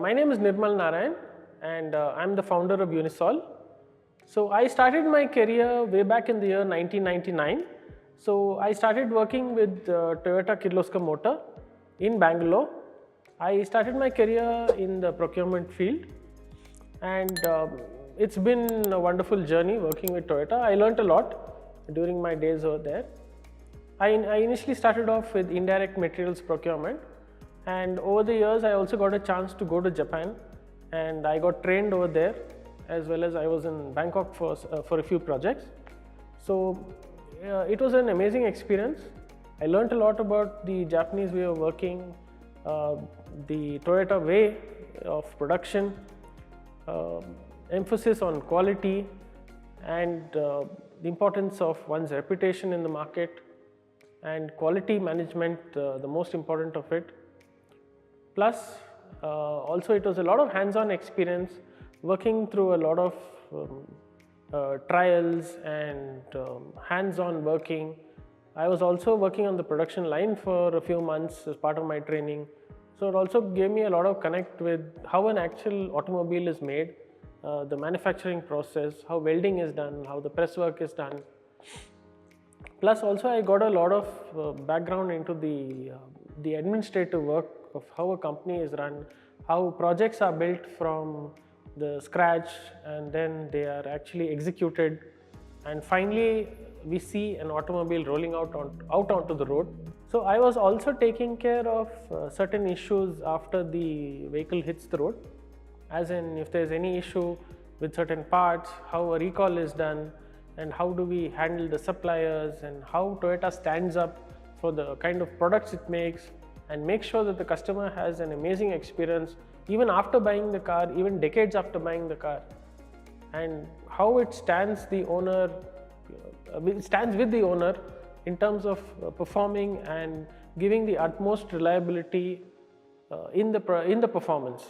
My name is Nirmal Narayan and I'm the founder of Unisol. So I started my career way back in the year 1999. So I started working with Toyota Kirloskar Motor in Bangalore. I started my career in the procurement field and it's been a wonderful journey working with Toyota. I learnt a lot during my days over there. I initially started off with indirect materials procurement, and over the years I also got a chance to go to Japan and I got trained over there, as well as I was in Bangkok for a few projects. So it was an amazing experience. I learned a lot about the Japanese way of working, the Toyota way of production, emphasis on quality, and the importance of one's reputation in the market, and quality management, the most important of it. Plus, also it was a lot of hands-on experience working through a lot of trials and hands-on working. I was also working on the production line for a few months as part of my training. So it also gave me a lot of connect with how an actual automobile is made, the manufacturing process, how welding is done, how the press work is done. Plus also I got a lot of background into the administrative work of how a company is run, how projects are built from the scratch and then they are actually executed, and finally we see an automobile rolling out onto the road. So I was also taking care of certain issues after the vehicle hits the road, as in if there's any issue with certain parts, how a recall is done, and how do we handle the suppliers, and how Toyota stands up for the kind of products it makes and make sure that the customer has an amazing experience even after buying the car, even decades after buying the car, and how it stands with the owner in terms of performing and giving the utmost reliability in the performance.